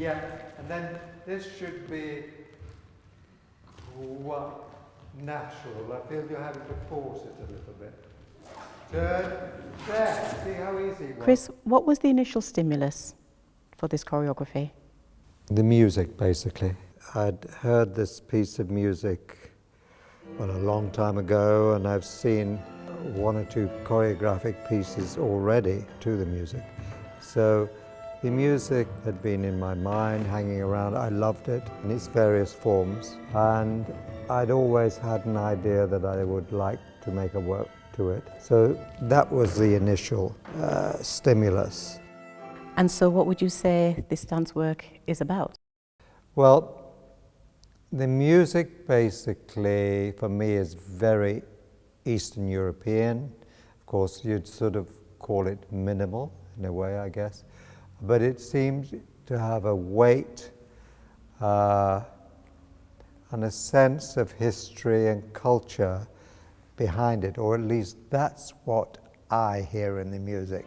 Yeah, and then this should be quite natural. I feel you're having to force it a little bit. Turn, there, see how easy it was? Chris, what was the initial stimulus for this choreography? The music, basically. I'd heard this piece of music, well, a long time ago, and I've seen one or two choreographic pieces already to the music. So the music had been in my mind, hanging around. I loved it in its various forms, and I'd always had an idea that I would like to make a work to it. So that was the initial stimulus. And so what would you say this dance work is about? Well, the music basically for me is very Eastern European. Of course, you'd sort of call it minimal in a way, I guess. But it seems to have a weight and a sense of history and culture behind it, or at least that's what I hear in the music.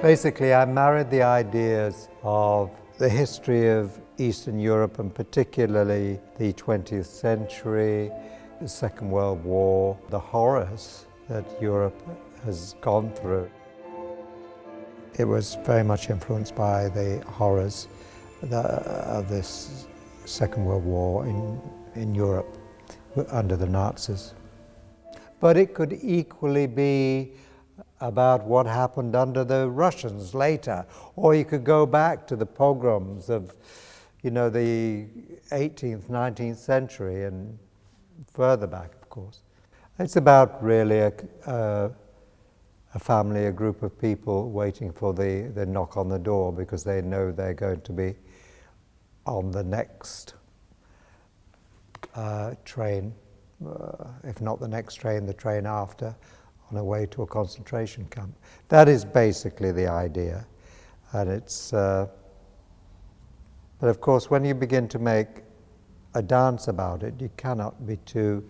Basically, I married the ideas of the history of Eastern Europe, and particularly the 20th century, the Second World War, the horrors that Europe has gone through. It was very much influenced by the horrors of this Second World War in Europe under the Nazis. But it could equally be about what happened under the Russians later, or you could go back to the pogroms of, the 18th, 19th century and further back, of course. It's about really a family, a group of people waiting for the knock on the door because they know they're going to be on the next train, if not the next train, the train after, on a way to a concentration camp. That is basically the idea. And it's, but of course, when you begin to make a dance about it, you cannot be too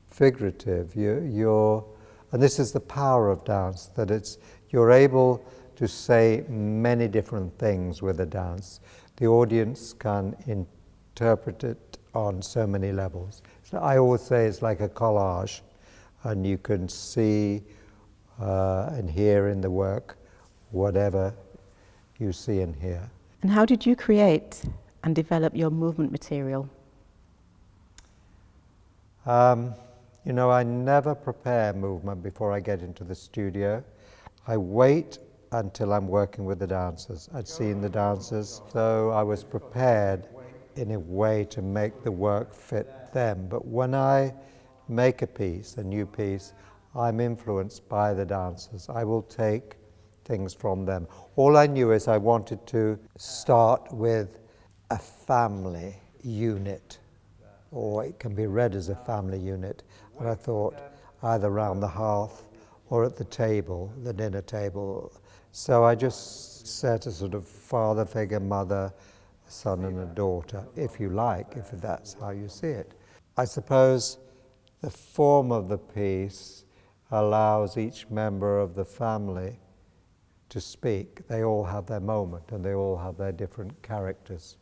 figurative. And this is the power of dance, that you're able to say many different things with a dance. The audience can interpret it on so many levels. So I always say it's like a collage, and you can see and hear in the work whatever you see and hear. And how did you create and develop your movement material? I never prepare movement before I get into the studio. I wait until I'm working with the dancers. I'd seen the dancers, so I was prepared in a way to make the work fit them. But when I make a piece, a new piece, I'm influenced by the dancers. I will take things from them. All I knew is I wanted to start with a family unit, or it can be read as a family unit. And I thought either around the hearth or at the table, the dinner table. So I just set a sort of father figure, mother, son and a daughter, if you like, if that's how you see it. I suppose the form of the piece allows each member of the family to speak. They all have their moment and they all have their different characters.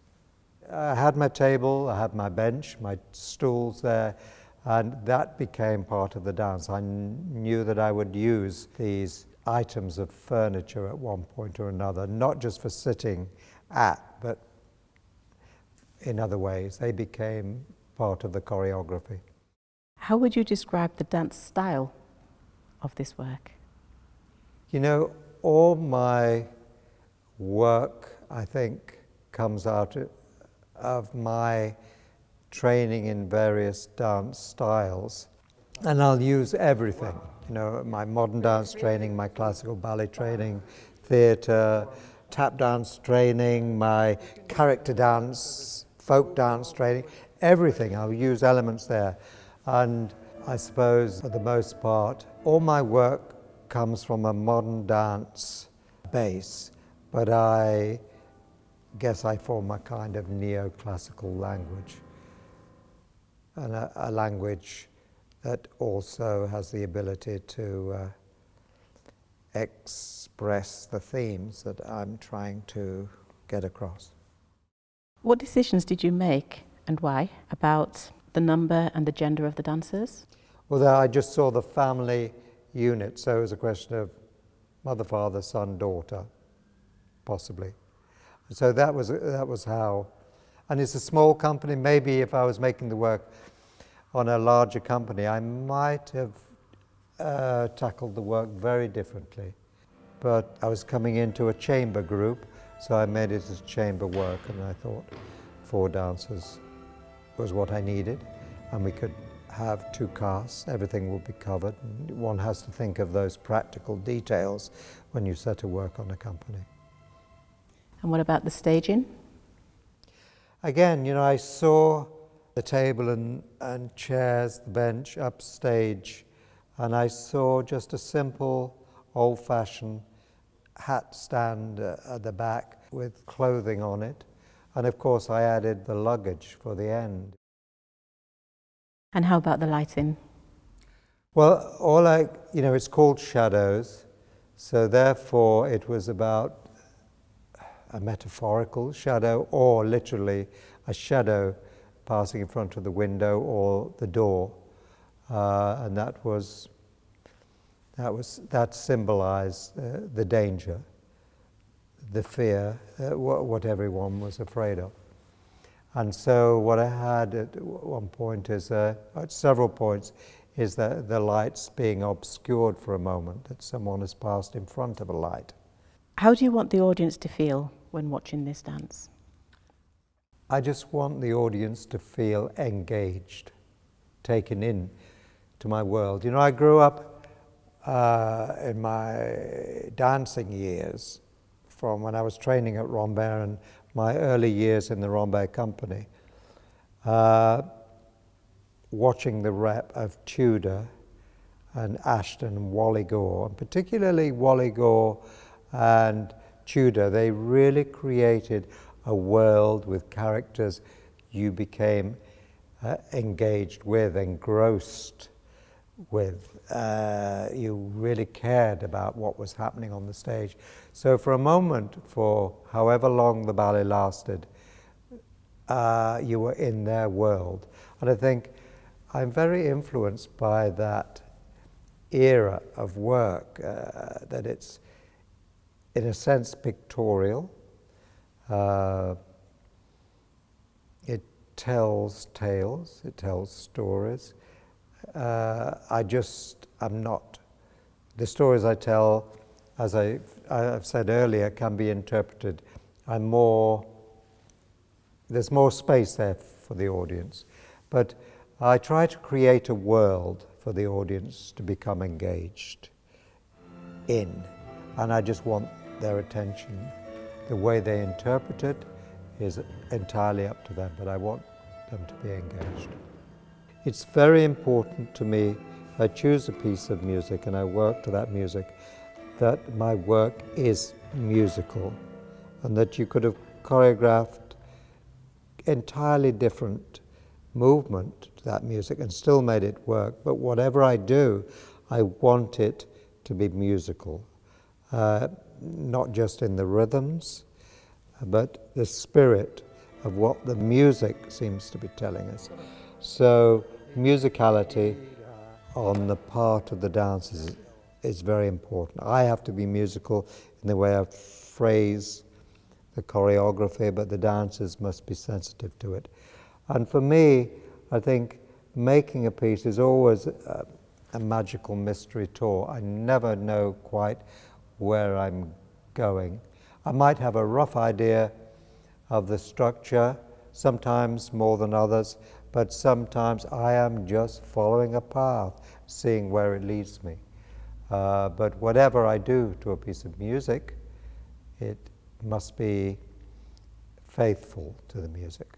I had my table, I had my bench, my stools there, and that became part of the dance. I knew that I would use these items of furniture at one point or another, not just for sitting at, but in other ways. They became part of the choreography. How would you describe the dance style of this work? All my work, I think, comes out of my training in various dance styles. And I'll use everything, my modern dance training, my classical ballet training, theatre, tap dance training, my character dance, folk dance training, everything. I'll use elements there. And I suppose, for the most part, all my work comes from a modern dance base, but I guess I form a kind of neoclassical language, and a language that also has the ability to express the themes that I'm trying to get across. What decisions did you make, and why, about the number and the gender of the dancers? Well, there I just saw the family unit, so it was a question of mother, father, son, daughter, possibly. So that was how, and it's a small company. Maybe if I was making the work on a larger company, I might have tackled the work very differently. But I was coming into a chamber group, so I made it as chamber work, and I thought 4 dancers was what I needed, and we could have 2 casts, everything will be covered. One has to think of those practical details when you set to work on a company. And what about the staging? Again, you know, I saw the table and chairs, the bench, upstage, and I saw just a simple, old-fashioned hat stand at the back with clothing on it. And of course, I added the luggage for the end. And how about the lighting? Well, it's called shadows, so therefore it was about a metaphorical shadow or literally a shadow passing in front of the window or the door, and that symbolized the danger, the fear, what everyone was afraid of. And so what I had at one point is, at several points, is that the lights being obscured for a moment, that someone has passed in front of a light. How do you want the audience to feel when watching this dance? I just want the audience to feel engaged, taken in to my world. You know, I grew up in my dancing years from when I was training at Rambert and my early years in the Rambert company, watching the rep of Tudor and Ashton and Wally Gore, and particularly Wally Gore and Tudor. They really created a world with characters you became engaged with, engrossed with. You really cared about what was happening on the stage. So for a moment, for however long the ballet lasted, you were in their world. And I think I'm very influenced by that era of work, that it's in a sense pictorial. It tells tales, it tells stories. I'm not. The stories I tell, as I've said earlier, can be interpreted. There's more space there for the audience. But I try to create a world for the audience to become engaged in. And I just want their attention. The way they interpret it is entirely up to them, but I want them to be engaged. It's very important to me, if I choose a piece of music and I work to that music, that my work is musical, and that you could have choreographed entirely different movement to that music and still made it work. But whatever I do, I want it to be musical, not just in the rhythms, but the spirit of what the music seems to be telling us. So musicality on the part of the dancers is very important. I have to be musical in the way I phrase the choreography, but the dancers must be sensitive to it. And for me, I think making a piece is always a magical mystery tour. I never know quite where I'm going. I might have a rough idea of the structure, sometimes more than others, but sometimes I am just following a path, seeing where it leads me. But whatever I do to a piece of music, it must be faithful to the music.